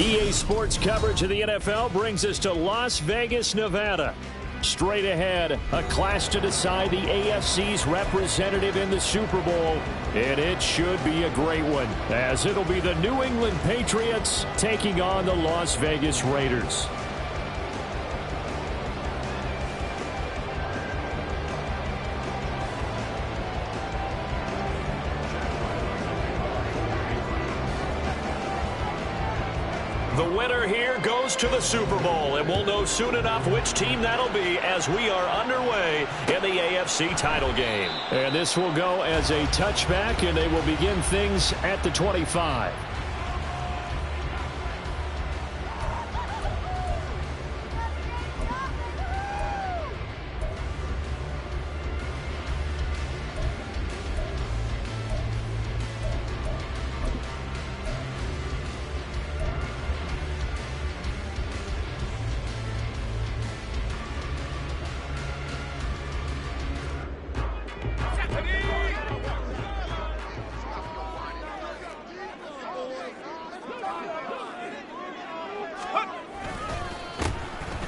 EA Sports coverage of the NFL brings us to Las Vegas, Nevada. Straight ahead, a clash to decide the AFC's representative in the Super Bowl. And it should be a great one, as it'll be the New England Patriots taking on the Las Vegas Raiders. The winner here goes to the Super Bowl, and we'll know soon enough which team that'll be as we are underway in the AFC title game. And this will go as a touchback, and they will begin things at the 25.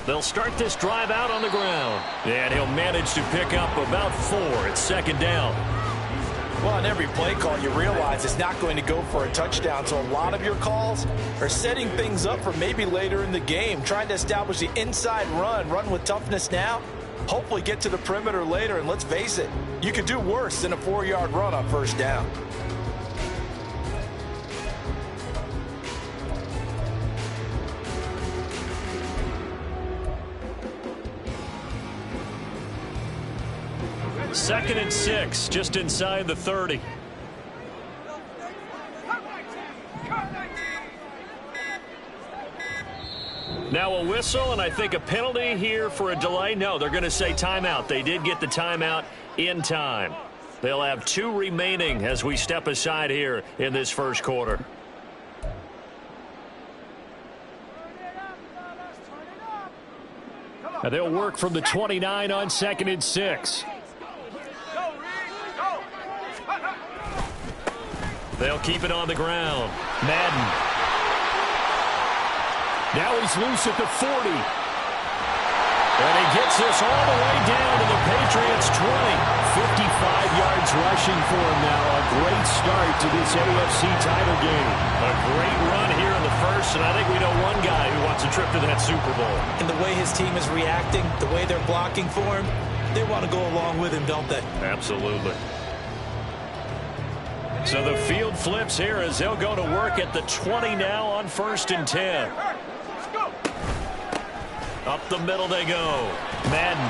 They'll start this drive out on the ground. And he'll manage to pick up about 4 at second down. Well, on every play call, you realize it's not going to go for a touchdown. So a lot of your calls are setting things up for maybe later in the game, trying to establish the inside run with toughness now, hopefully get to the perimeter later. And let's face it, you could do worse than a 4-yard run on first down. Second and 6, just inside the 30. Now a whistle, and I think a penalty here for a delay. No, they're going to say timeout. They did get the timeout in time. They'll have 2 remaining as we step aside here in this first quarter. And they'll work from the 29 on second and 6. They'll keep it on the ground. Madden. Now he's loose at the 40. And he gets this all the way down to the Patriots' 20. 55 yards rushing for him now. A great start to this AFC title game. A great run here in the first, and I think we know one guy who wants a trip to that Super Bowl. And the way his team is reacting, the way they're blocking for him, they want to go along with him, don't they? Absolutely. So the field flips here as they'll go to work at the 20 now on 1st and 10. Up the middle they go. Madden.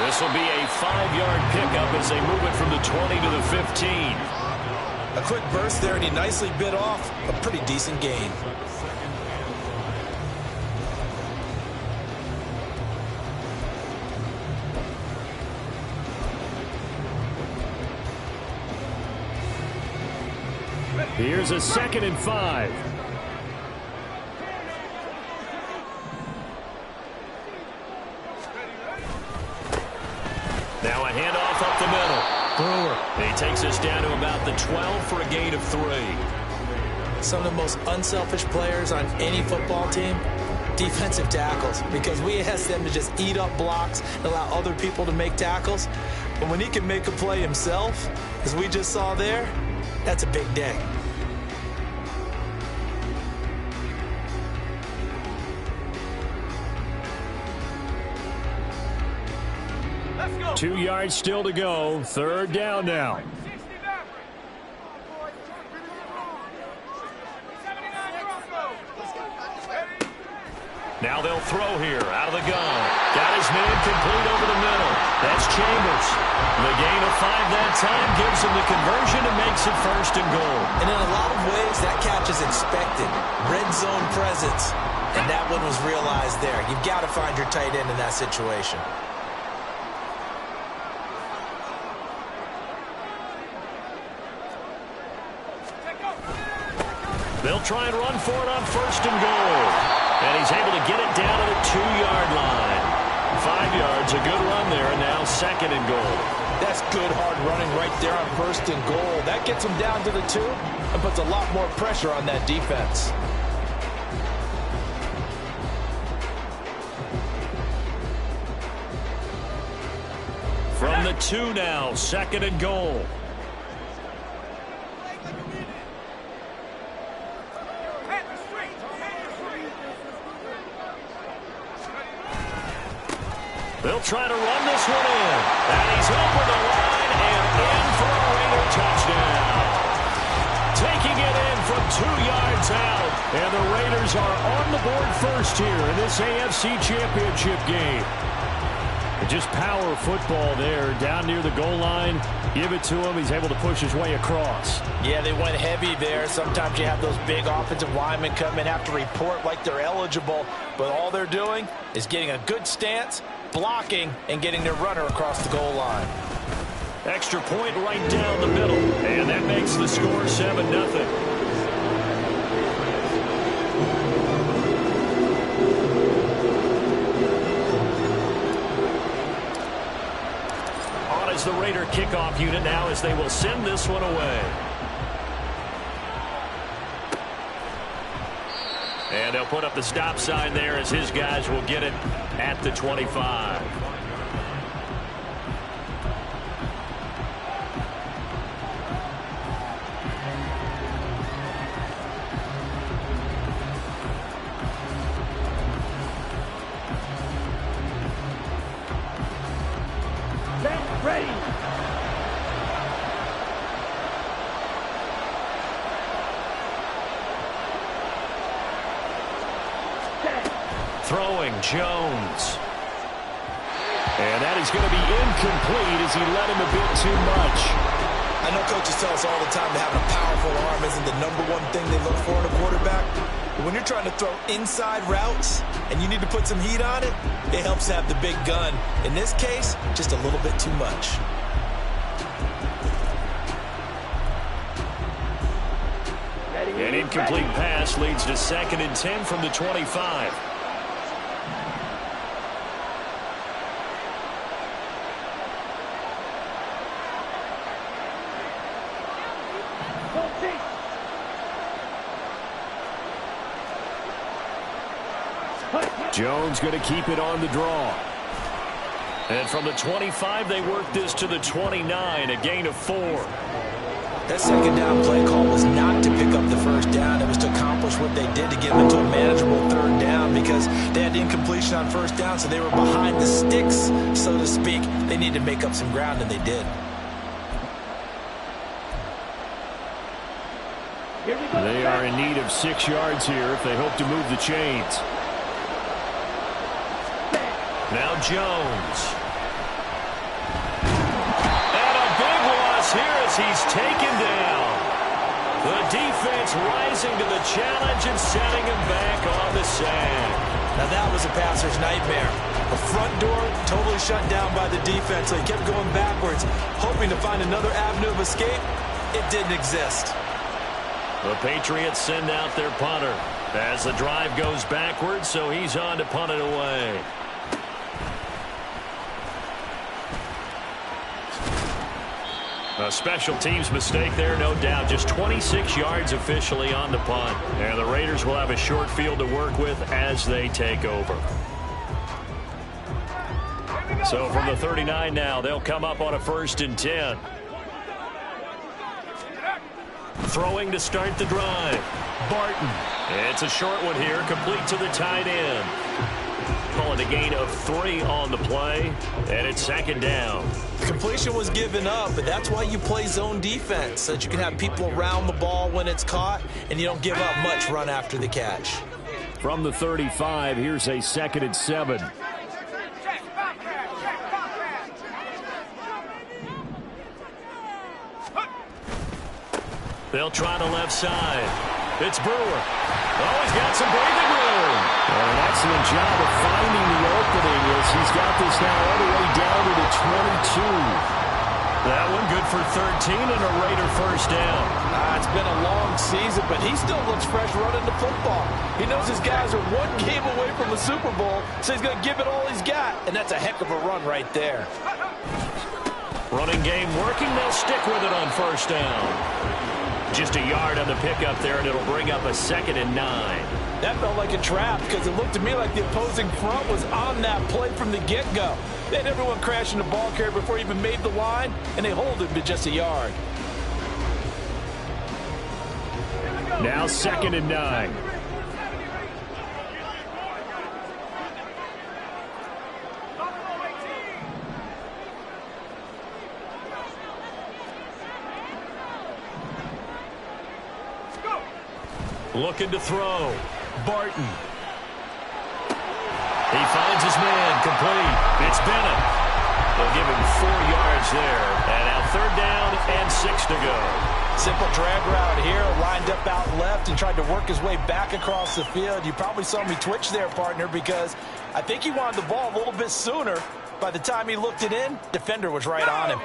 This will be a 5-yard pickup as they move it from the 20 to the 15. A quick burst there, and he nicely bit off a pretty decent gain. Here's a 2nd and 5. Now a handoff up the middle. Brewer. He takes us down to about the 12 for a gain of 3. Some of the most unselfish players on any football team, defensive tackles, because we ask them to just eat up blocks and allow other people to make tackles. But when he can make a play himself, as we just saw there, that's a big day. Let's go. 2 yards still to go. 3rd down now. Now they'll throw here out of the gun. Got his man complete over the middle. That's Chambers. The gain of 5 that time gives him the conversion and makes it 1st and goal. And in a lot of ways, that catch is expected. Red zone presence. And that one was realized there. You've got to find your tight end in that situation. They'll try and run for it on 1st and goal. And he's able to get it down to the 2-yard line. 5 yards, a good run there, and now 2nd and goal. That's good hard running right there on 1st and goal. That gets him down to the 2 and puts a lot more pressure on that defense. From the 2 now, 2nd and goal. They'll try to run this one in. And he's over the line and in for a Raider touchdown. Taking it in from 2 yards out. And the Raiders are on the board first here in this AFC Championship game. Just power football there down near the goal line. Give it to him. He's able to push his way across. Yeah, they went heavy there. Sometimes you have those big offensive linemen come in, have to report like they're eligible. But all they're doing is getting a good stance, blocking, and getting their runner across the goal line. Extra point right down the middle. And that makes the score 7-0. The Raider kickoff unit now as they will send this one away. And they'll put up the stop sign there as his guys will get it at the 25. Ready. Throwing Jones. And that is going to be incomplete as he led him a bit too much. I know coaches tell us all the time that having a powerful arm isn't the #1 thing they look for in a quarterback. But when you're trying to throw inside routes and you need to put some heat on it, it helps to have the big gun. In this case, just a little bit too much. An incomplete pass leads to 2nd and 10 from the 25. Jones going to keep it on the draw. And from the 25, they work this to the 29, a gain of 4. That 2nd down play call was not to pick up the 1st down. It was to accomplish what they did to get them into a manageable 3rd down because they had incompletion on 1st down, so they were behind the sticks, so to speak. They needed to make up some ground, and they did. They are in need of 6 yards here if they hope to move the chains. Now Jones. And a big loss here as he's taken down. The defense rising to the challenge and setting him back on the sand. Now that was a passer's nightmare. The front door totally shut down by the defense, so he kept going backwards, hoping to find another avenue of escape. It didn't exist. The Patriots send out their punter as the drive goes backwards, so he's on to punt it away. A special teams mistake there, no doubt. Just 26 yards officially on the punt. And the Raiders will have a short field to work with as they take over. So from the 39 now, they'll come up on a 1st and 10. Throwing to start the drive. Barton. It's a short one here, complete to the tight end. Calling a gain of 3 on the play, and it's 2nd down. Completion was given up, but that's why you play zone defense, so that you can have people around the ball when it's caught, and you don't give up much run after the catch. From the 35, here's a 2nd and 7. They'll try the left side. It's Brewer. Oh, he's got some breathing room. And an excellent job of finding the opening as he's got this now all the way down to the 22. That one good for 13 and a Raider first down. It's been a long season, but he still looks fresh running the football. He knows his guys are one game away from the Super Bowl, so he's going to give it all he's got, and that's a heck of a run right there. Running game working. They'll stick with it on first down. Just a yard on the pickup there, and it'll bring up a 2nd and 9. That felt like a trap because it looked to me like the opposing front was on that play from the get-go. They had everyone crashing the ball carrier before he even made the line, and they hold him to just a yard. Now 2nd and 9. Looking to throw. Barton. He finds his man. Complete. It's Bennett. They'll give him 4 yards there. And now 3rd down and 6 to go. Simple drag route here. Lined up out left and tried to work his way back across the field. You probably saw me twitch there, partner, because I think he wanted the ball a little bit sooner. By the time he looked it in, defender was right on him.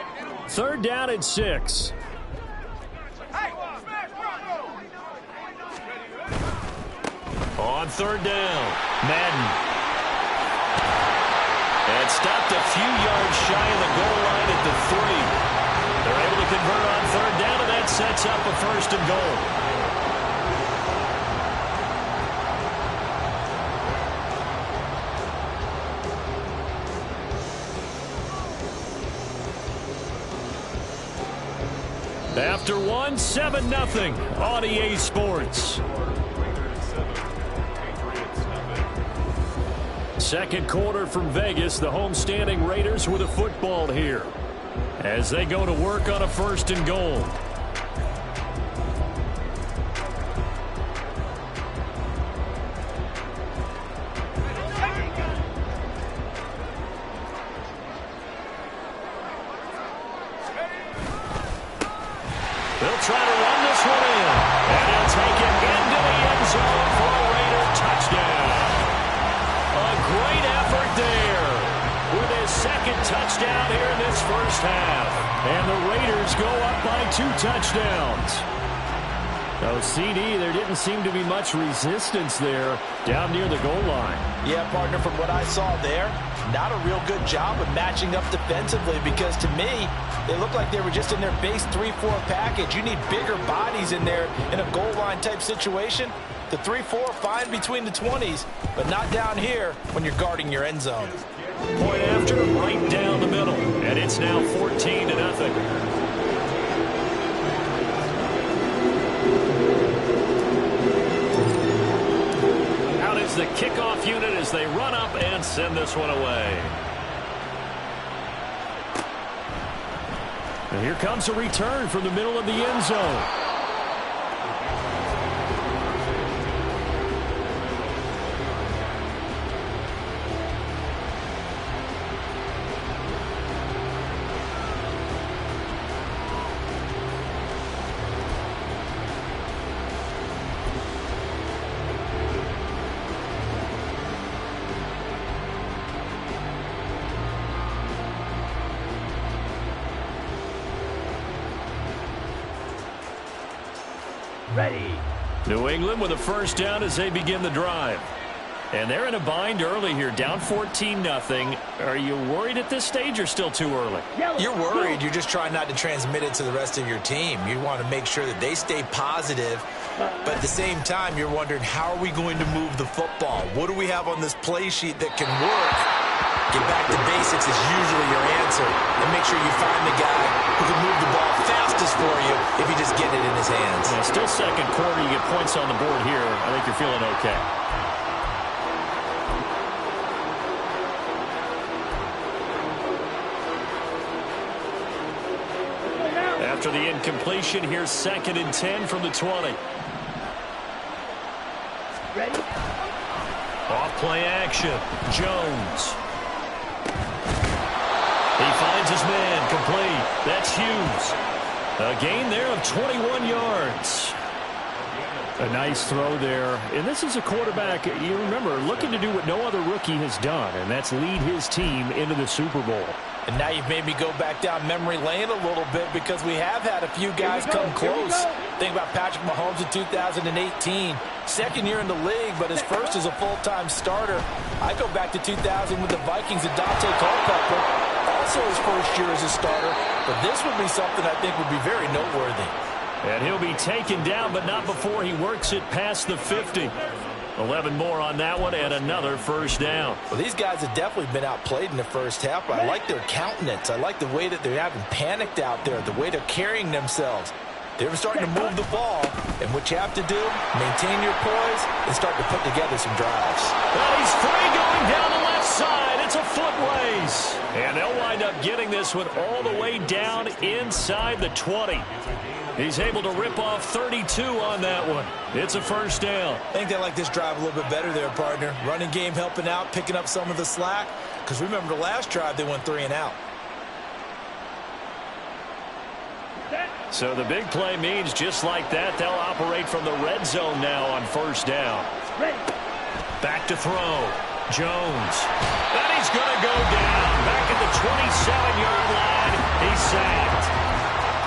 3rd down and 6. On 3rd down, Madden. And stopped a few yards shy of the goal line at the 3. They're able to convert on 3rd down, and that sets up a 1st and goal. After 1, 7-0 on EA Sports. Second quarter from Vegas. The homestanding Raiders with a football here as they go to work on a 1st and goal. They'll try to run this one in, and he'll take it into the end zone for a Raider touchdown. A great effort there with his 2nd touchdown here in this first half. And the Raiders go up by 2 touchdowns. Oh, CD, there didn't seem to be much resistance there down near the goal line. Yeah, partner, from what I saw there, not a real good job of matching up defensively because to me, they look like they were just in their base 3-4 package. You need bigger bodies in there in a goal line type situation. The 3-4 fine between the 20s, but not down here when you're guarding your end zone. Point after, right down the middle, and it's now 14-0. Out is the kickoff unit as they run up and send this one away. And here comes a return from the middle of the end zone. Ready. New England with a 1st down as they begin the drive. And they're in a bind early here, down 14-0. Are you worried at this stage or still too early? You're worried. You're just trying not to transmit it to the rest of your team. You want to make sure that they stay positive. But at the same time, you're wondering, how are we going to move the football? What do we have on this play sheet that can work? Get back to basics is usually your answer. And make sure you find the guy who can move the ball fastest for you if you just get it in his hands. Yeah, still second quarter. You get points on the board here. I think you're feeling okay. After the incompletion, here's 2nd and 10 from the 20. Ready? Off play action. Jones. He finds his man. Complete. That's Hughes. A gain there of 21 yards. A nice throw there. And this is a quarterback, you remember, looking to do what no other rookie has done, and that's lead his team into the Super Bowl. And now you've made me go back down memory lane a little bit because we have had a few guys come close. Think about Patrick Mahomes in 2018. Second year in the league, but his first as a full-time starter. I go back to 2000 with the Vikings and Dante Culpepper. Also his first year as a starter. But this would be something I think would be very noteworthy. And he'll be taken down, but not before he works it past the 50. 11 more on that one and another first down. Well, these guys have definitely been outplayed in the first half, but I like their countenance. I like the way that they haven't panicked out there, the way they're carrying themselves. They're starting to move the ball, and what you have to do, maintain your poise and start to put together some drives. Well, he's free going down the left side. It's a foot race. And they'll wind up getting this one all the way down inside the 20. He's able to rip off 32 on that one. It's a first down. I think they like this drive a little bit better there, partner. Running game helping out, picking up some of the slack. Because remember the last drive, they went 3 and out. So the big play means just like that, they'll operate from the red zone now on first down. Back to throw. Jones. And he's going to go down. Back at the 27-yard line. He's sacked.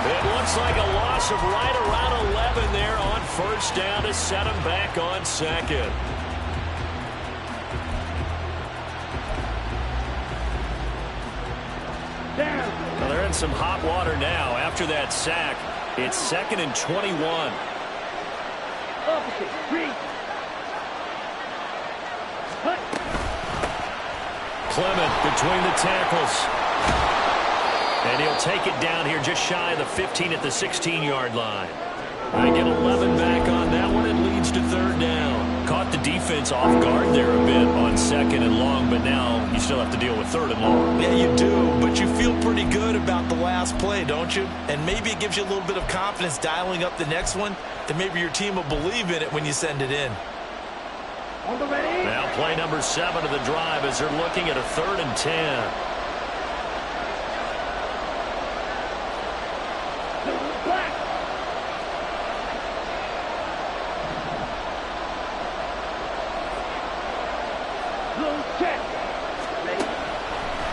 It looks like a loss of right around 11 there on first down to set him back on second. Well, they're in some hot water now after that sack. It's 2nd and 21. Clement between the tackles. And he'll take it down here just shy of the 15 at the 16-yard line. They get 11 back on that one. It leads to third down. Caught the defense off guard there a bit on 2nd and long, but now you still have to deal with 3rd and long. Yeah, you do, but you feel pretty good about the last play, don't you? And maybe it gives you a little bit of confidence dialing up the next one, that maybe your team will believe in it when you send it in. Now play number 7 of the drive as they're looking at a 3rd and 10.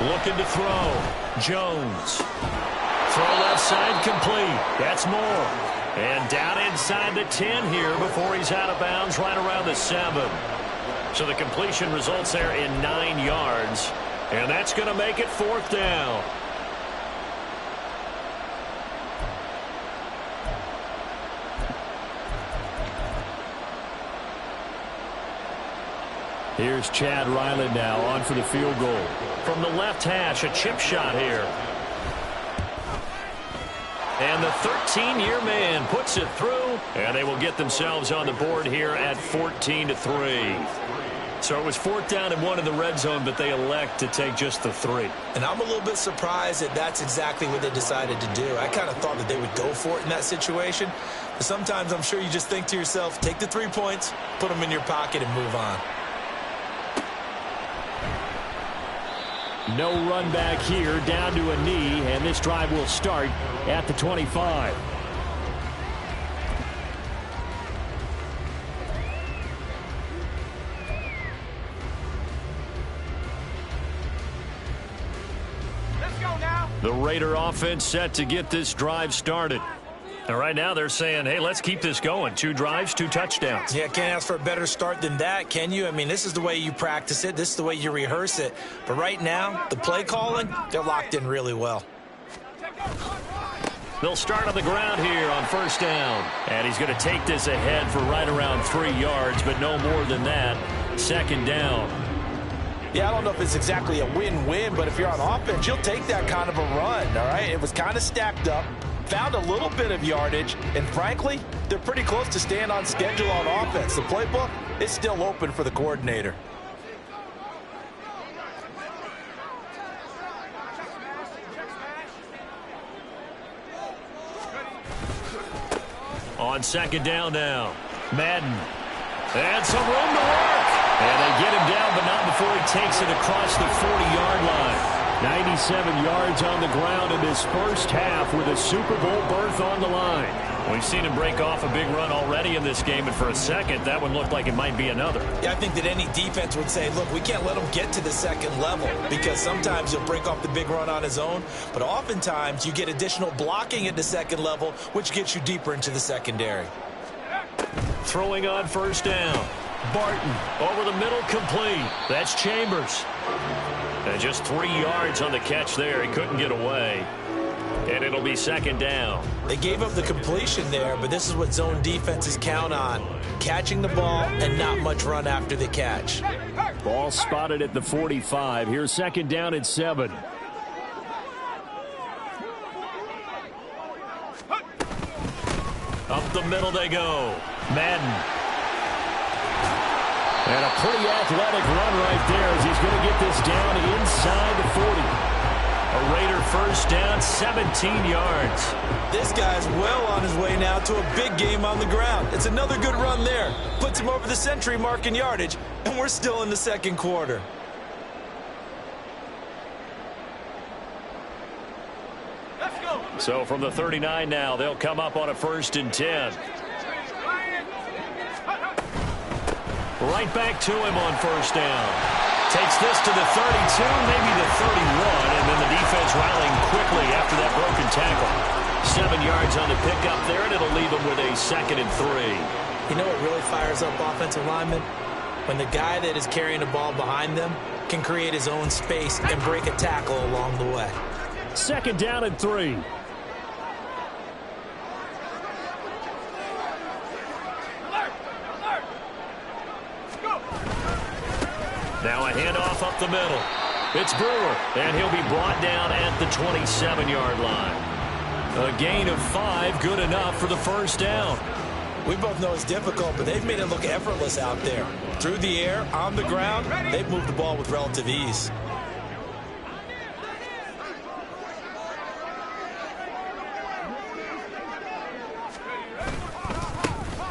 Looking to throw. Jones. Throw left side complete. That's more. And down inside the 10 here before he's out of bounds right around the 7. So the completion results there in 9 yards. And that's going to make it 4th down. Here's Chad Riley now on for the field goal. From the left hash, a chip shot here. And the 13-year man puts it through, and they will get themselves on the board here at 14-3. So it was 4th down and 1 in the red zone, but they elect to take just the 3. And I'm a little bit surprised that that's exactly what they decided to do. I kind of thought that they would go for it in that situation. But sometimes I'm sure you just think to yourself, take the 3 points, put them in your pocket, and move on. No run back here, down to a knee, and this drive will start at the 25. Let's go now. The Raider offense set to get this drive started. And right now they're saying, hey, let's keep this going. 2 drives, 2 touchdowns. Yeah, can't ask for a better start than that, can you? I mean, this is the way you practice it. This is the way you rehearse it. But right now, the play calling, they're locked in really well. They'll start on the ground here on first down. And he's going to take this ahead for right around 3 yards, but no more than that. 2nd down. Yeah, I don't know if it's exactly a win-win, but if you're on offense, you'll take that kind of a run, all right? It was kind of stacked up. Found a little bit of yardage, and frankly, they're pretty close to staying on schedule on offense. The playbook is still open for the coordinator. On 2nd down now, Madden. And some room to work. And they get him down, but not before he takes it across the 40-yard line. 97 yards on the ground in this first half with a Super Bowl berth on the line. We've seen him break off a big run already in this game, and for a second, that one looked like it might be another. Yeah, I think that any defense would say, look, we can't let him get to the second level, because sometimes he'll break off the big run on his own, but oftentimes you get additional blocking at the second level, which gets you deeper into the secondary. Throwing on first down. Barton over the middle, complete. That's Chambers. And just 3 yards on the catch there. He couldn't get away. And it'll be second down. They gave up the completion there, but this is what zone defenses count on. Catching the ball and not much run after the catch. Ball spotted at the 45. Here's second down and 7. Up the middle they go. Madden. And a pretty athletic run right there as he's going to get this down inside the 40. A Raider first down, 17 yards. This guy's well on his way now to a big game on the ground. It's another good run there. Puts him over the century mark in yardage, and we're still in the second quarter. Let's go. So from the 39 now, they'll come up on a 1st and 10. Right back to him on first down. Takes this to the 32, maybe the 31, and then the defense rallying quickly after that broken tackle. 7 yards on the pickup there, and it'll leave him with a 2nd and 3. You know what really fires up offensive linemen? When the guy that is carrying the ball behind them can create his own space and break a tackle along the way. 2nd down and 3. Now a handoff up the middle. It's Brewer, and he'll be brought down at the 27-yard line. A gain of 5, good enough for the first down. We both know it's difficult, but they've made it look effortless out there. Through the air, on the ground, they've moved the ball with relative ease.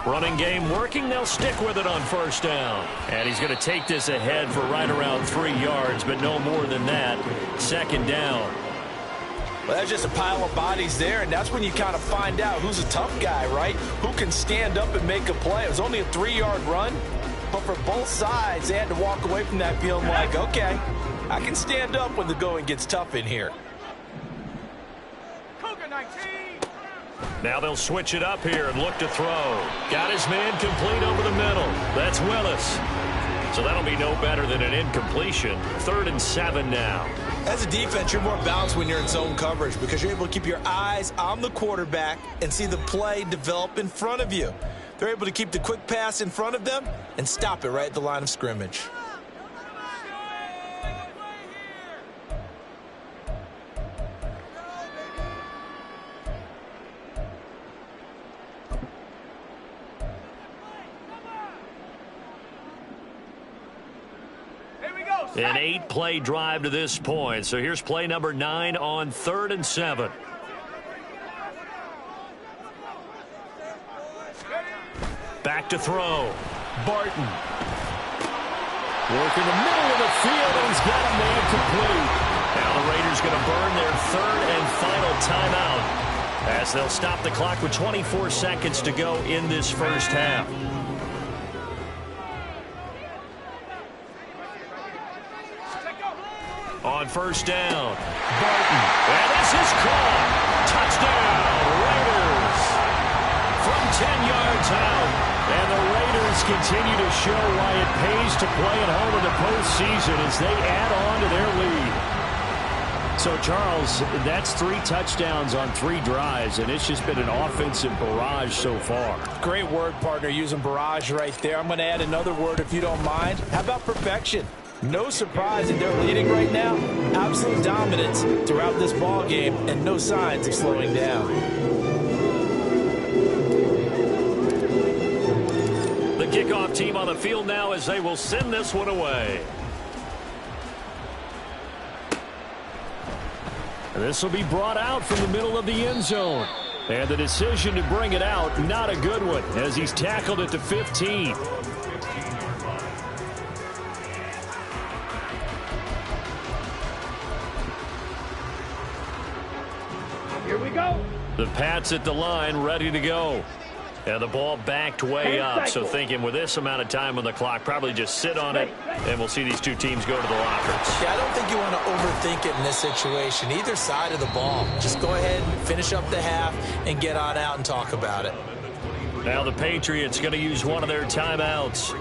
Running game working. They'll stick with it on first down. And he's going to take this ahead for right around 3 yards, but no more than that. 2nd down. Well, that's just a pile of bodies there, and that's when you kind of find out who's a tough guy, right? Who can stand up and make a play. It was only a 3-yard run, but for both sides, they had to walk away from that feeling like, okay, I can stand up when the going gets tough in here. Cougar 19. Now they'll switch it up here and look to throw. Got his man complete over the middle. That's Willis. So that'll be no better than an incompletion. 3rd and 7 now. As a defense, you're more balanced when you're in zone coverage because you're able to keep your eyes on the quarterback and see the play develop in front of you. They're able to keep the quick pass in front of them and stop it right at the line of scrimmage. An 8-play drive to this point. So here's play number 9 on 3rd and 7. Back to throw. Barton. Working the middle of the field, and he's got a man complete. Now the Raiders going to burn their 3rd and final timeout as they'll stop the clock with 24 seconds to go in this first half. On first down, Barton. And this is caught. Touchdown, Raiders. From 10 yards out. And the Raiders continue to show why it pays to play at home in the postseason as they add on to their lead. So, Charles, that's 3 touchdowns on 3 drives, and it's just been an offensive barrage so far. Great word, partner, using barrage right there. I'm going to add another word if you don't mind. How about perfection? No surprise that they're leading right now. Absolute dominance throughout this ball game and no signs of slowing down. The kickoff team on the field now as they will send this one away. This will be brought out from the middle of the end zone. And the decision to bring it out, not a good one, as he's tackled at the 15. The Pats at the line, ready to go. And the ball backed way up, so thinking with this amount of time on the clock, probably just sit on it, and we'll see these two teams go to the lockers. Yeah, I don't think you want to overthink it in this situation, either side of the ball. Just go ahead and finish up the half and get on out and talk about it. Now the Patriots going to use one of their timeouts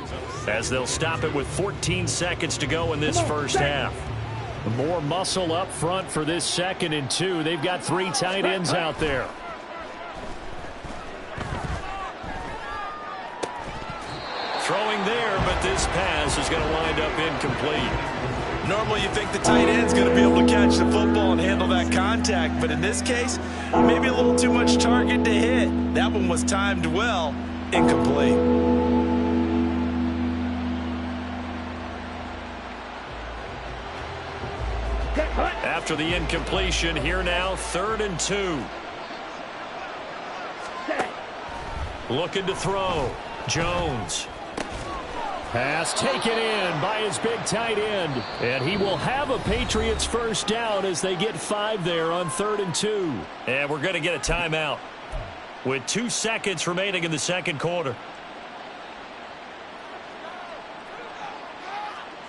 as they'll stop it with 14 seconds to go in this first half. More muscle up front for this 2nd and 2. They've got 3 tight ends out there. Throwing there, but this pass is going to wind up incomplete. Normally you think the tight end's going to be able to catch the football and handle that contact, but in this case, maybe a little too much target to hit. That one was timed well, incomplete. After the incompletion, here now, 3rd and 2. Looking to throw. Jones. Pass taken in by his big tight end. And he will have a Patriots first down as they get 5 there on 3rd and 2. And we're going to get a timeout with 2 seconds remaining in the 2nd quarter.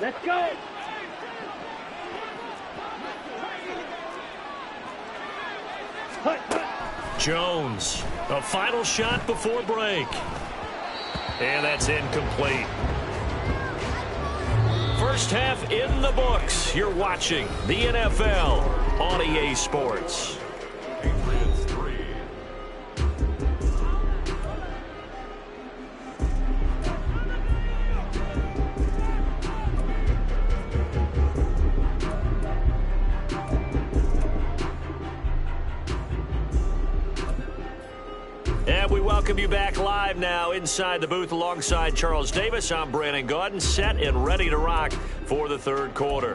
Let's go. Jones, a final shot before break. And that's incomplete. First half in the books. You're watching the NFL on EA Sports. And we welcome you back live now inside the booth alongside Charles Davis. I'm Brandon Gaudin, set and ready to rock for the 3rd quarter.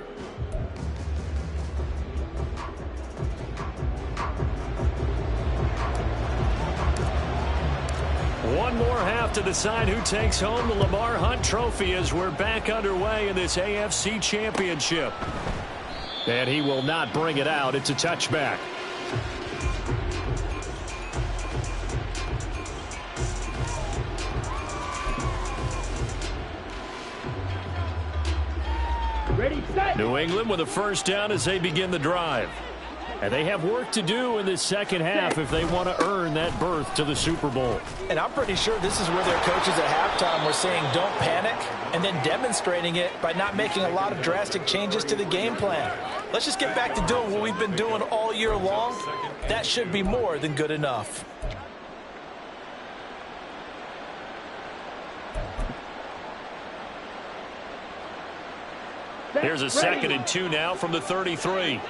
One more half to decide who takes home the Lamar Hunt Trophy as we're back underway in this AFC Championship. And he will not bring it out. It's a touchback. New England with a first down as they begin the drive. And they have work to do in this 2nd half if they want to earn that berth to the Super Bowl. And I'm pretty sure this is where their coaches at halftime were saying don't panic, and then demonstrating it by not making a lot of drastic changes to the game plan. Let's just get back to doing what we've been doing all year long. That should be more than good enough. Here's a 2nd and 2 now from the 33.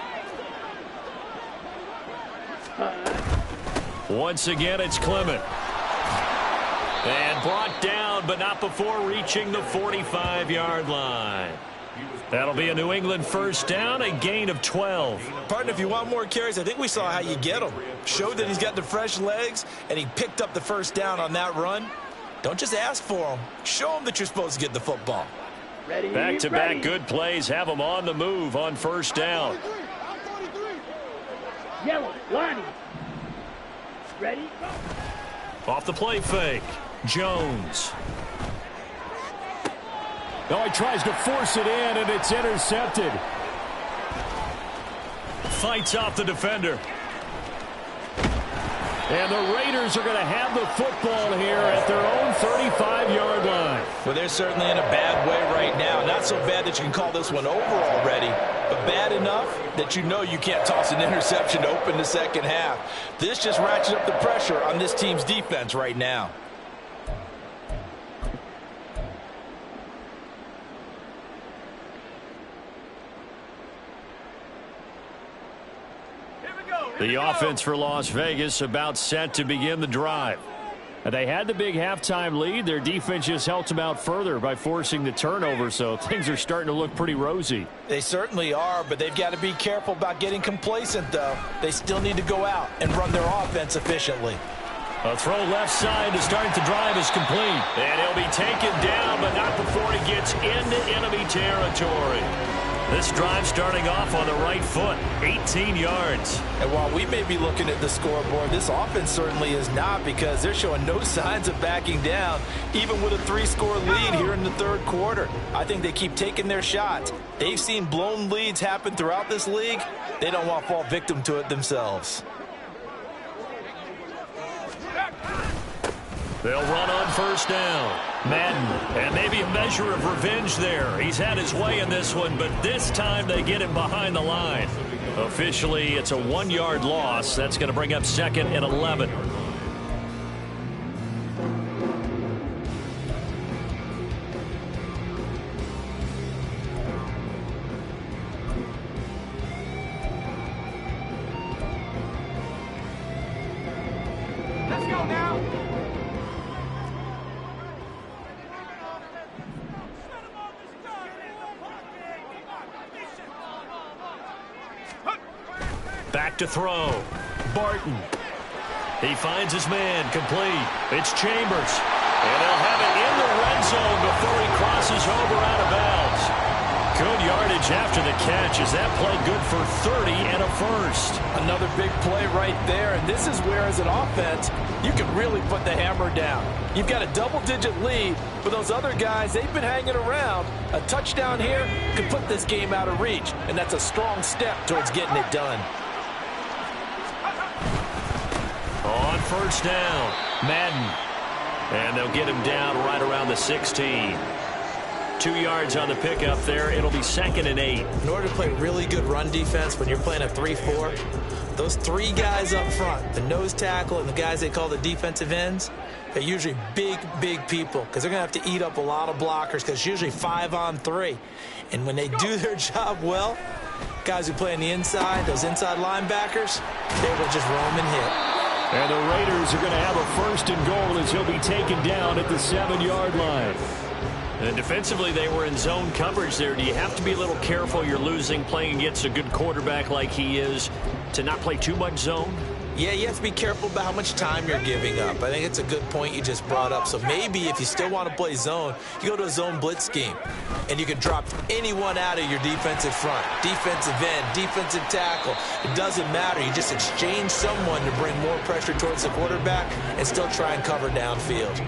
Once again, it's Clement. And brought down, but not before reaching the 45-yard line. That'll be a New England first down, a gain of 12. Partner, if you want more carries, I think we saw how you get them. Showed that he's got the fresh legs, and he picked up the first down on that run. Don't just ask for them. Show them that you're supposed to get the football. Back-to-back good plays have them on the move on first down. Yellow, Lonnie. Ready? Off the play fake. Jones. Oh, he tries to force it in, and it's intercepted. Fights off the defender. And the Raiders are going to have the football here at their own 35-yard line. Well, they're certainly in a bad way right now. Not so bad that you can call this one over already, but bad enough that you know you can't toss an interception to open the 2nd half. This just ratchets up the pressure on this team's defense right now. The offense for Las Vegas about set to begin the drive. And they had the big halftime lead. Their defense just helped them out further by forcing the turnover, so things are starting to look pretty rosy. They certainly are, but they've got to be careful about getting complacent, though. They still need to go out and run their offense efficiently. A throw left side to start the drive is complete. And he'll be taken down, but not before he gets into enemy territory. This drive starting off on the right foot, 18 yards. And while we may be looking at the scoreboard, this offense certainly is not, because they're showing no signs of backing down, even with a 3-score lead here in the third quarter. I think they keep taking their shots. They've seen blown leads happen throughout this league. They don't want to fall victim to it themselves. They'll run on first down. Madden, and maybe a measure of revenge there. He's had his way in this one, but this time they get him behind the line. Officially, it's a 1-yard loss. That's going to bring up 2nd and 11. Let's go now. Back to throw. Barton. He finds his man, complete. It's Chambers. And they'll have it in the red zone before he crosses over out of bounds. Good yardage after the catch as that play good for 30 and a first. Another big play right there, and this is where, as an offense, you can really put the hammer down. You've got a double-digit lead, but those other guys, they've been hanging around. A touchdown here could put this game out of reach, and that's a strong step towards getting it done. On first down, Madden. And they'll get him down right around the 16. 2 yards on the pickup there. It'll be 2nd and 8. In order to play really good run defense when you're playing a 3-4, those 3 guys up front, the nose tackle and the guys they call the defensive ends, they're usually big people, because they're going to have to eat up a lot of blockers, because it's usually 5 on 3. And when they do their job well, guys who play on the inside, those inside linebackers, they will just roam and hit. And the Raiders are going to have a 1st and goal as he'll be taken down at the 7-yard line. And defensively, they were in zone coverage there. Do you have to be a little careful? You're losing, playing against a good quarterback like he is, to not play too much zone? Yeah, you have to be careful about how much time you're giving up. I think it's a good point you just brought up. So maybe if you still want to play zone, you go to a zone blitz scheme, and you can drop anyone out of your defensive front, defensive end, defensive tackle. It doesn't matter. You just exchange someone to bring more pressure towards the quarterback and still try and cover downfield.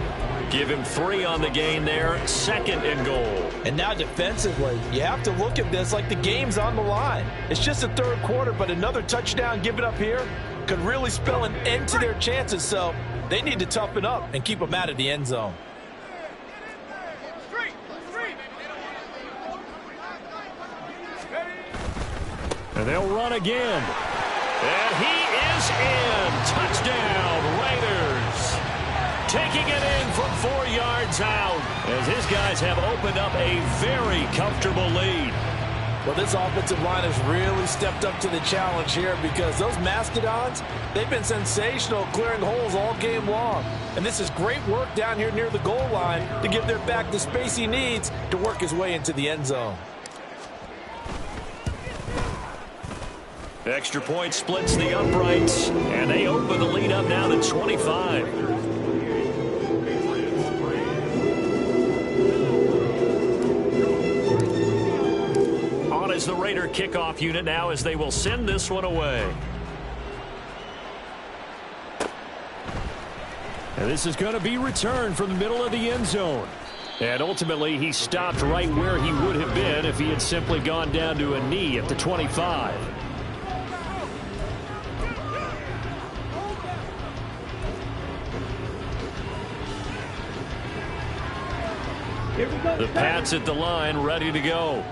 Give him 3 on the gain there, 2nd and goal. And now defensively, you have to look at this like the game's on the line. It's just the third quarter, but another touchdown given up here could really spell an end to their chances, so they need to toughen up and keep them out of the end zone. And they'll run again. And he is in. Touchdown, Raiders. Taking it in from 4 yards out as his guys have opened up a very comfortable lead. Well, this offensive line has really stepped up to the challenge here, because those Mastodons, they've been sensational clearing holes all game long. And this is great work down here near the goal line to give their back the space he needs to work his way into the end zone. Extra point splits the uprights, and they open the lead up now to 25. Is the Raider kickoff unit now as they will send this one away. And this is going to be returned from the middle of the end zone. And ultimately, he stopped right where he would have been if he had simply gone down to a knee at the 25. The Pats at the line, ready to go.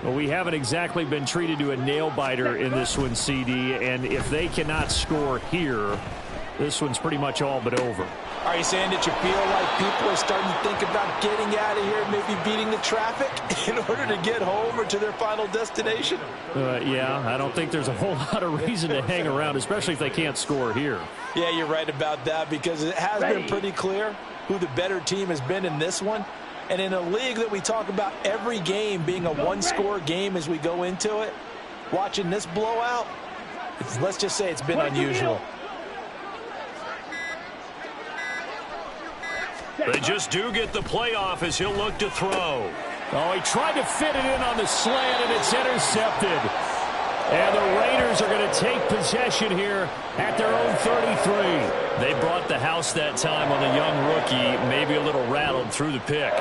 Well, we haven't exactly been treated to a nail-biter in this one, CD, and if they cannot score here, this one's pretty much all but over. Are you saying that you feel like people are starting to think about getting out of here, maybe beating the traffic in order to get home or to their final destination? Yeah, I don't think there's a whole lot of reason to hang around, especially if they can't score here. Yeah, you're right about that, because it has been pretty clear who the better team has been in this one. And in a league that we talk about every game being a one-score game as we go into it, watching this blowout, let's just say it's been unusual. They just do get the playoff as he'll look to throw. Oh, he tried to fit it in on the slant, and it's intercepted. And the Raiders are going to take possession here at their own 33. They brought the house that time on the young rookie, maybe a little rattled through the pick.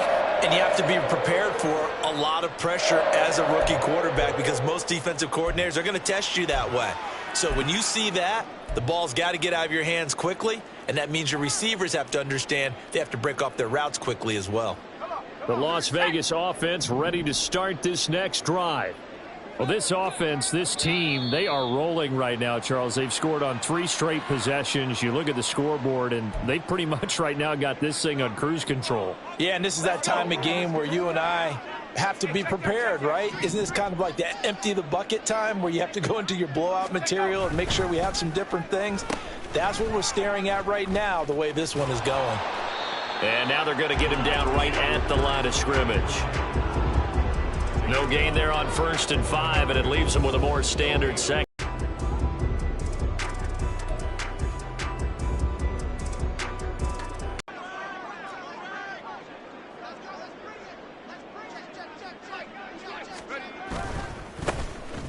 And you have to be prepared for a lot of pressure as a rookie quarterback because most defensive coordinators are going to test you that way. So when you see that, the ball's got to get out of your hands quickly, and that means your receivers have to understand they have to break off their routes quickly as well. The Las Vegas offense ready to start this next drive. Well, this offense, this team, they are rolling right now, Charles. They've scored on 3 straight possessions. You look at the scoreboard, and they pretty much right now got this thing on cruise control. Yeah, and this is that time of game where you and I have to be prepared, right? Isn't this kind of like that empty the bucket time where you have to go into your blowout material and make sure we have some different things? That's what we're staring at right now, the way this one is going. And now they're going to get him down right at the line of scrimmage. No gain there on 1st and 5, and it leaves them with a more standard second.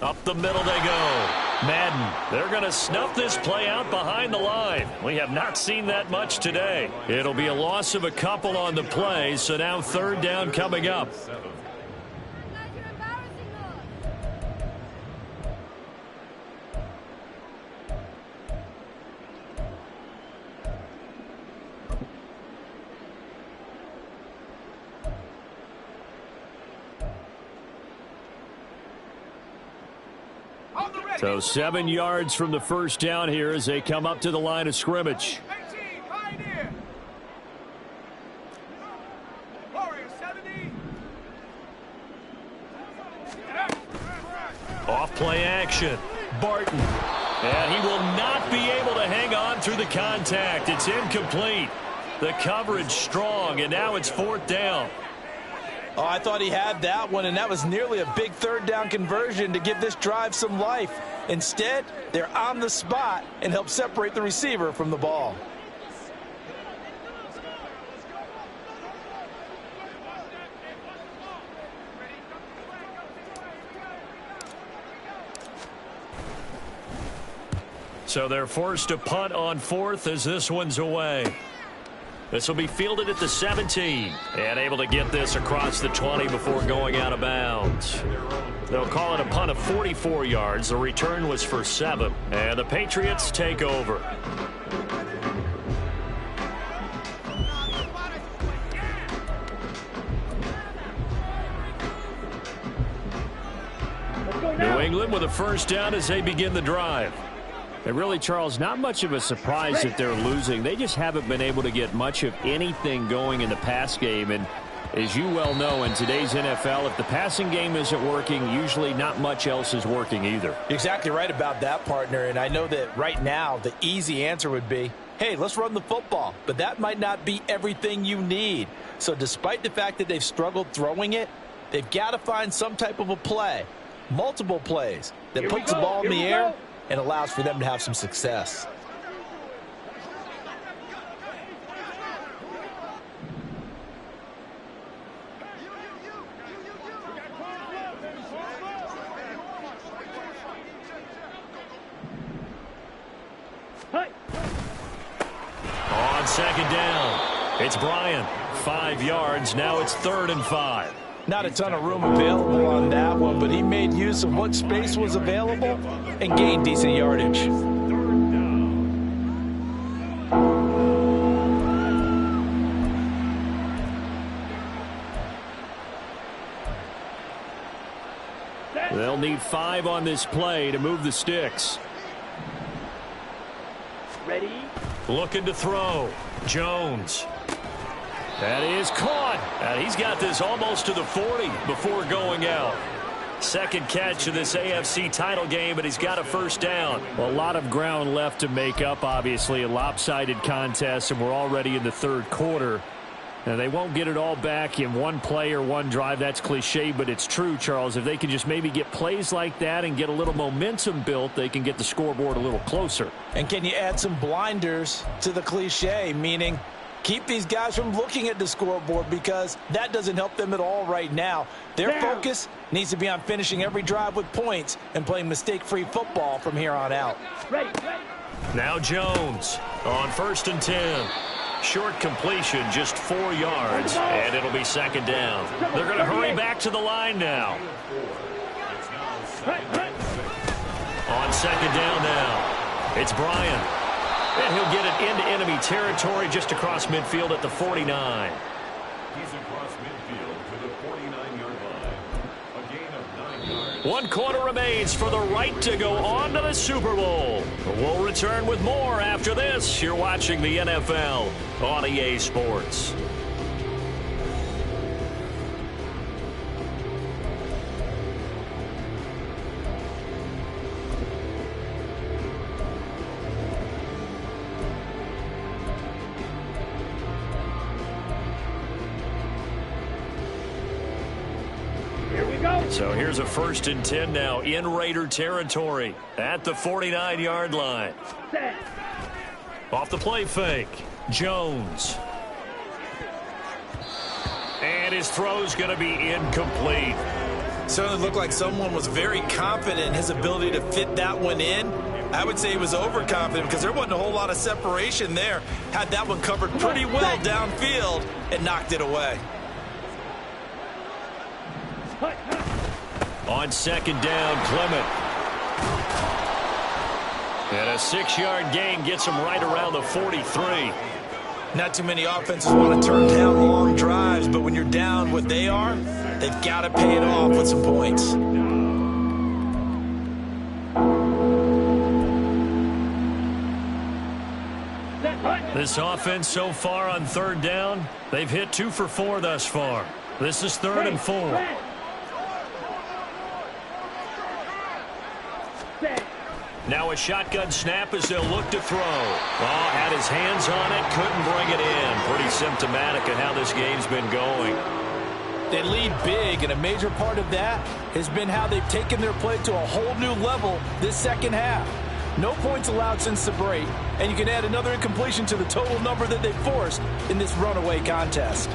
Up the middle they go. Madden, they're going to snuff this play out behind the line. We have not seen that much today. It'll be a loss of a couple on the play, so now 3rd down coming up. So 7 yards from the first down here as they come up to the line of scrimmage. Off play action. Barton. And he will not be able to hang on through the contact. It's incomplete. The coverage strong, and now it's 4th down. Oh, I thought he had that one, and that was nearly a big 3rd down conversion to give this drive some life. Instead, they're on the spot and help separate the receiver from the ball. So they're forced to punt on 4th as this one's away. This will be fielded at the 17 and able to get this across the 20 before going out of bounds. They'll call it a punt of 44 yards. The return was for 7, and the Patriots take over. New England with a 1st down as they begin the drive. And really, Charles, not much of a surprise that they're losing. They just haven't been able to get much of anything going in the pass game. And as you well know, in today's NFL, if the passing game isn't working, usually not much else is working either. You're exactly right about that, partner. And I know that right now the easy answer would be, hey, let's run the football. But that might not be everything you need. So despite the fact that they've struggled throwing it, they've got to find some type of a play, multiple plays, that puts the ball in the air and allows for them to have some success. On 2nd down, it's Bryant. 5 yards. Now it's 3rd and 5. Not a ton of room available on that one, but he made use of what space was available and gained decent yardage. They'll need 5 on this play to move the sticks. Ready? Looking to throw. Jones. That is caught. And he's got this almost to the 40 before going out. Second catch of this AFC title game, and he's got a 1st down. Well, a lot of ground left to make up, obviously. A lopsided contest, and we're already in the 3rd quarter. Now, they won't get it all back in one play or one drive. That's cliche, but it's true, Charles. If they can just maybe get plays like that and get a little momentum built, they can get the scoreboard a little closer. And can you add some blinders to the cliche, meaning Keep these guys from looking at the scoreboard because that doesn't help them at all right now. Their focus needs to be on finishing every drive with points and playing mistake-free football from here on out. Now Jones on 1st and 10. Short completion, just 4 yards, and it'll be 2nd down. They're going to hurry back to the line now. On 2nd down now, it's Bryant. And he'll get it into enemy territory just across midfield at the 49. He's across midfield to the 49-yard line. A gain of 9 yards. 1 quarter remains for the right to go on to the Super Bowl. We'll return with more after this. You're watching the NFL on EA Sports. So here's a 1st and 10 now in Raider territory at the 49-yard line. Off the play fake, Jones. And his throw's going to be incomplete. Certainly looked like someone was very confident in his ability to fit that one in. I would say he was overconfident because there wasn't a whole lot of separation there. Had that one covered pretty well downfield and knocked it away. On 2nd down, Clement. And a 6-yard gain gets him right around the 43. Not too many offenses want to turn down long drives, but when you're down what they are, they've got to pay it off with some points. This offense so far on 3rd down, they've hit 2 for 4 thus far. This is 3rd and 4. Now a shotgun snap as they'll look to throw. Oh, had his hands on it, couldn't bring it in. Pretty symptomatic of how this game's been going. They lead big, and a major part of that has been how they've taken their play to a whole new level this second half. No points allowed since the break, and you can add another incompletion to the total number that they forced in this runaway contest.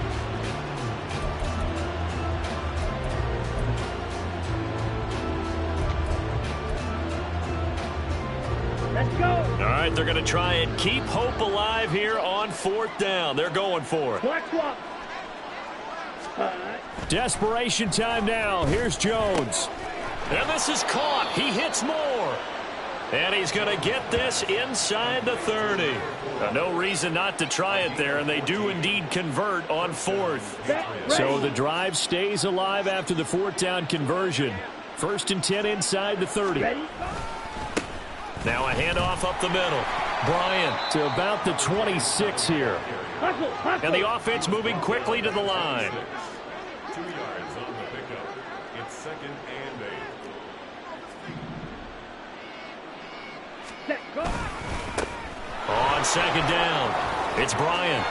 Let's go. All right, they're going to try and keep hope alive here on 4th down. They're going for it. Black swap. Desperation time now. Here's Jones. And this is caught. He hits more. And he's going to get this inside the 30. No reason not to try it there, and they do indeed convert on 4th. So the drive stays alive after the 4th down conversion. 1st and 10 inside the 30. Ready? Now a handoff up the middle. Bryant to about the 26 here. Hustle, hustle. And the offense moving quickly to the line. 2 yards on the pickup. It's 2nd and 8. Set, go. On 2nd down, it's Bryant.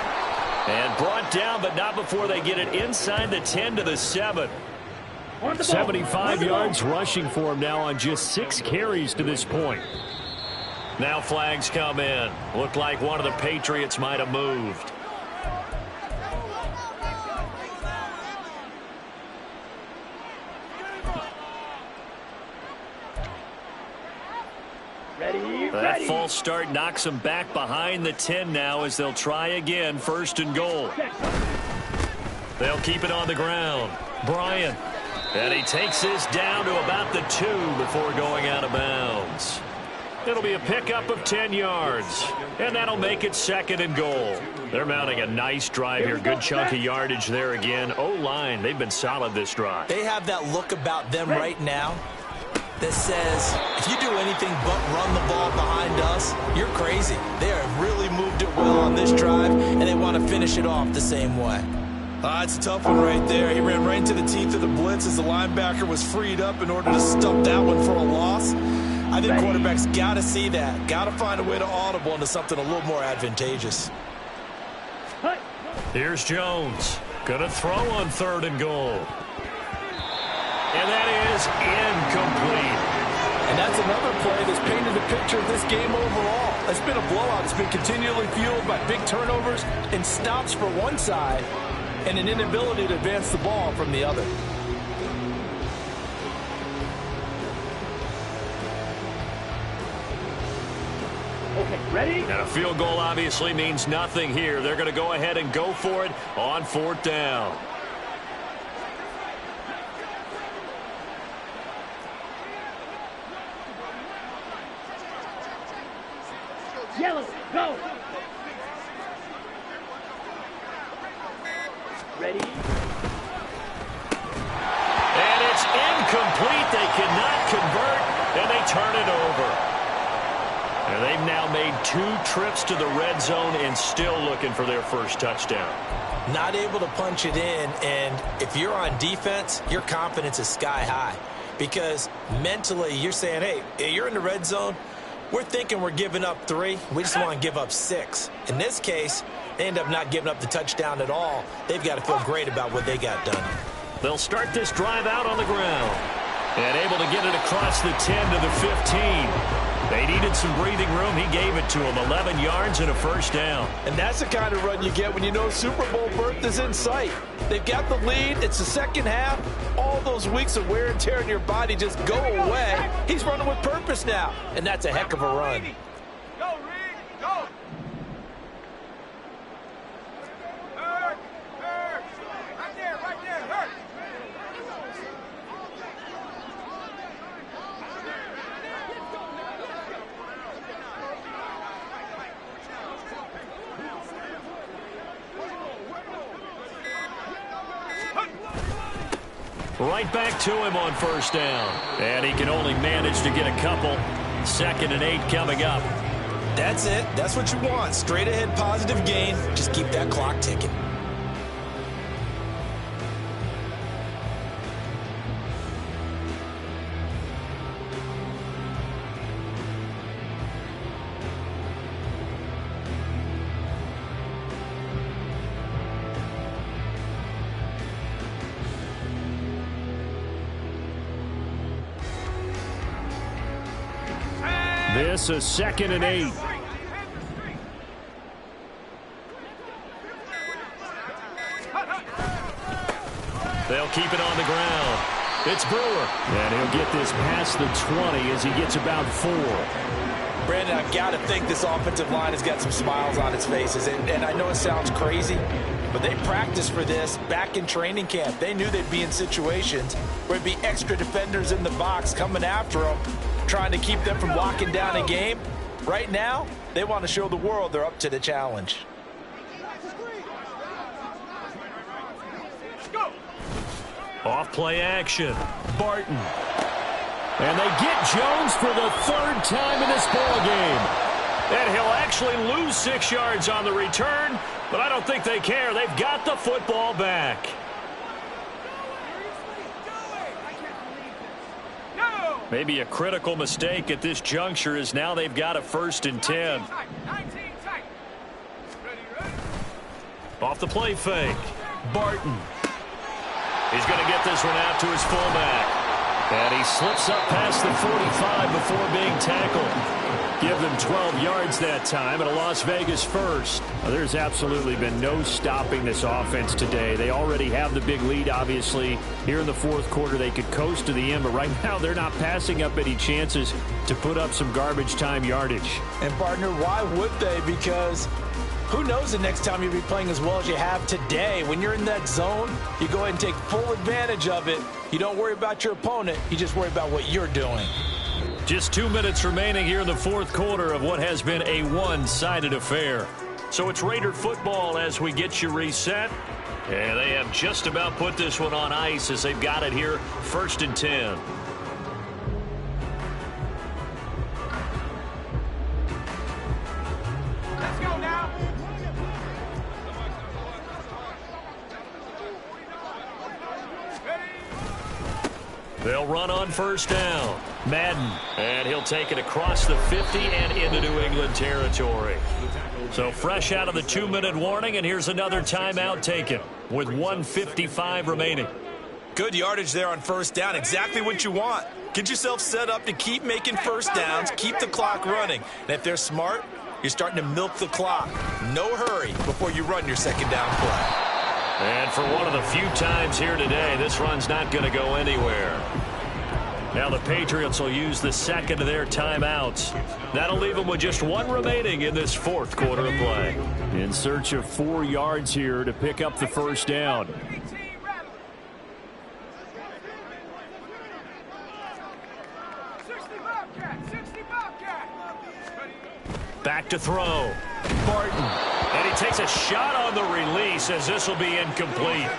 And brought down, but not before they get it inside the 10 to the 7. 75 yards rushing for him now on just 6 carries to this point. Now flags come in. Looked like one of the Patriots might have moved. That false start knocks them back behind the 10 now as they'll try again, 1st and goal. They'll keep it on the ground. Bryant. And he takes this down to about the 2 before going out of bounds. It'll be a pickup of 10 yards. And that'll make it 2nd and goal. They're mounting a nice drive here. Good chunk of yardage there again. O-line, they've been solid this drive. They have that look about them right now that says, if you do anything but run the ball behind us, you're crazy. They have really moved it well on this drive, and they want to finish it off the same way. It's a tough one right there. He ran right into the teeth of the blitz as the linebacker was freed up in order to stump that one for a loss. I think quarterbacks got to see that. Got to find a way to audible into something a little more advantageous. Here's Jones. Gonna throw on 3rd and goal. And that is incomplete. And that's another play that's painted a picture of this game overall. It's been a blowout. It's been continually fueled by big turnovers and stops for one side and an inability to advance the ball from the other. Okay, ready? And a field goal obviously means nothing here. They're going to go ahead and go for it on 4th down. Yellow, go! Ready? And it's incomplete. They cannot convert, and they turn it over. And they've now made 2 trips to the red zone and still looking for their first touchdown. Not able to punch it in, and if you're on defense, your confidence is sky high. Because mentally, you're saying, hey, you're in the red zone. We're thinking we're giving up 3. We just want to give up 6. In this case, they end up not giving up the touchdown at all. They've got to feel great about what they got done. They'll start this drive out on the ground. And able to get it across the 10 to the 15. They needed some breathing room. He gave it to them. 11 yards and a first down. And that's the kind of run you get when you know Super Bowl berth is in sight. They've got the lead. It's the second half. All those weeks of wear and tear in your body just go away. He's running with purpose now. And that's a heck of a run. Go, Reed, go! Hurt, hurt! Right there, hurt! Right back to him on first down. And he can only manage to get a couple. 2nd and 8 coming up. That's it. That's what you want. Straight ahead positive gain. Just keep that clock ticking. This is 2nd and 8. They'll keep it on the ground. It's Brewer. And he'll get this past the 20 as he gets about 4. Brandon, I've got to think this offensive line has got some smiles on its faces. And I know it sounds crazy, but they practiced for this back in training camp. They knew they'd be in situations where it'd be extra defenders in the box coming after them, trying to keep them from locking down a game. Right now, they want to show the world they're up to the challenge. Off play action. Barton. And they get Jones for the 3rd time in this ball game. And he'll actually lose 6 yards on the return, but I don't think they care. They've got the football back. Maybe a critical mistake at this juncture is now they've got a 1st and 10. Off the play fake. Barton. He's going to get this one out to his fullback. And he slips up past the 45 before being tackled. Give them 12 yards that time and a Las Vegas first. Well, there's absolutely been no stopping this offense today. They already have the big lead, obviously. Here in the 4th quarter, they could coast to the end, but right now they're not passing up any chances to put up some garbage time yardage. And, partner, why would they? Because who knows the next time you'll be playing as well as you have today. When you're in that zone, you go ahead and take full advantage of it. You don't worry about your opponent. You just worry about what you're doing. Just 2 minutes remaining here in the 4th quarter of what has been a one-sided affair. So it's Raider football as we get you reset. And they have just about put this one on ice as they've got it here, 1st and 10. Let's go now. They'll run on first down. Madden, and he'll take it across the 50 and into New England territory. So fresh out of the 2-minute warning, and here's another timeout taken with 1:55 remaining. Good yardage there on first down. Exactly what you want. Get yourself set up to keep making first downs, keep the clock running. And if they're smart, you're starting to milk the clock. No hurry before you run your second down play. And for one of the few times here today, this run's not going to go anywhere. Now the Patriots will use the second of their timeouts. That'll leave them with just one remaining in this fourth quarter of play. In search of 4 yards here to pick up the first down. Back to throw. Barton. And he takes a shot on the release as this will be incomplete.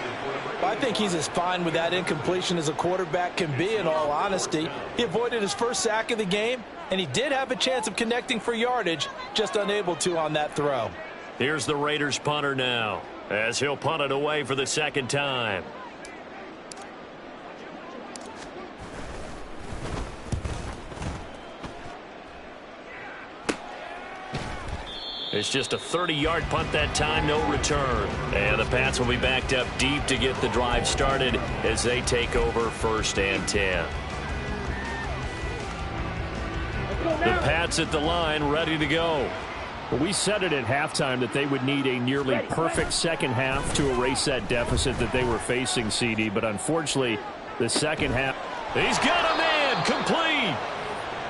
I think he's as fine with that incompletion as a quarterback can be, in all honesty. He avoided his first sack of the game, and he did have a chance of connecting for yardage, just unable to on that throw. Here's the Raiders punter now, as he'll punt it away for the second time. It's just a 30-yard punt that time, no return. And the Pats will be backed up deep to get the drive started as they take over 1st and 10. The Pats at the line, ready to go. We said it at halftime that they would need a nearly perfect second half to erase that deficit that they were facing, CD. But unfortunately, the second half, he's got a man, complete.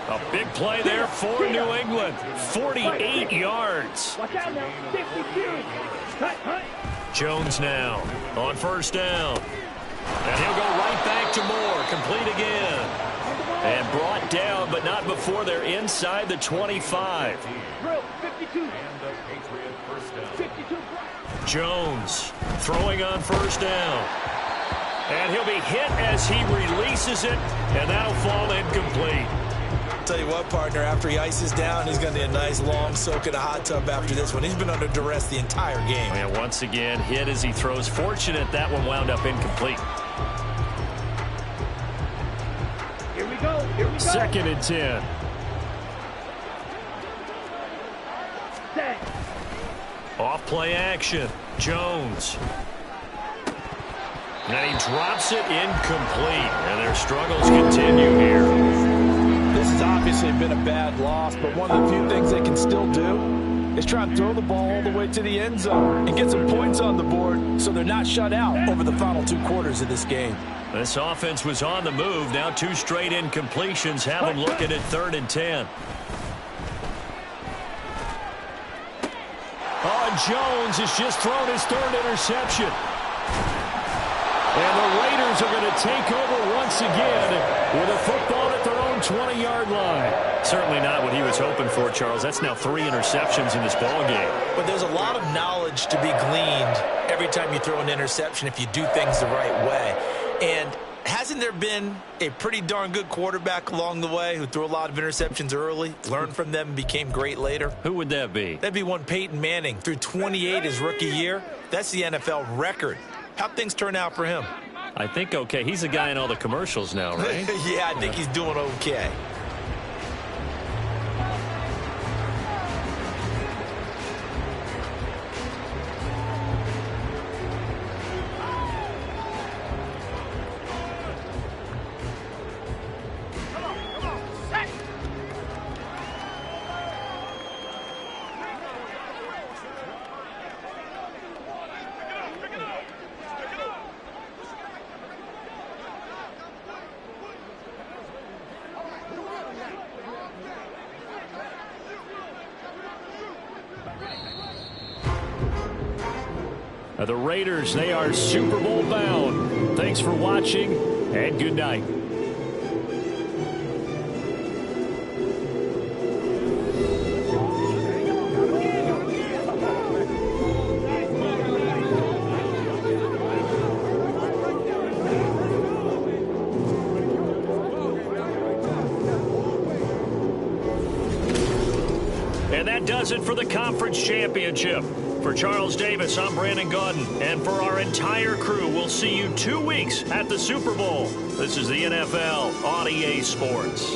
A big play there for New England. 48 yards. Watch out now. 52. Cut. Jones now on first down. And he'll go right back to Moore. Complete again. And brought down, but not before they're inside the 25. 52. 52. Jones throwing on first down. And he'll be hit as he releases it, and that'll fall incomplete. Tell you what, partner, after he ices down, he's going to need a nice long soak in a hot tub after this one. He's been under duress the entire game. And once again, hit as he throws. Fortunate that one wound up incomplete. Here we go. 2nd and 10. Set. Off play action. Jones. And he drops it incomplete. And their struggles continue here. This has obviously been a bad loss, but one of the few things they can still do is try and throw the ball all the way to the end zone and get some points on the board so they're not shut out over the final 2 quarters of this game. This offense was on the move. Now 2 straight incompletions have them looking at 3rd and 10. Oh, and Jones has just thrown his 3rd interception. And the Raiders are going to take over once again with a football at their own 20-yard line. Certainly not what he was hoping for, Charles. That's now 3 interceptions in this ball game. But there's a lot of knowledge to be gleaned every time you throw an interception if you do things the right way. And hasn't there been a pretty darn good quarterback along the way who threw a lot of interceptions early, learned from them, and became great later? Who would that be? That'd be one Peyton Manning. Threw 28 his rookie year. That's the NFL record. How'd things turn out for him? I think okay. He's a guy in all the commercials now, right? Yeah, I think he's doing okay. The Raiders, they are Super Bowl bound. Thanks for watching, and good night. And that does it for the Conference Championship. For Charles Davis, I'm Brandon Gaudin. And for our entire crew, we'll see you 2 weeks at the Super Bowl. This is the NFL on EA Sports.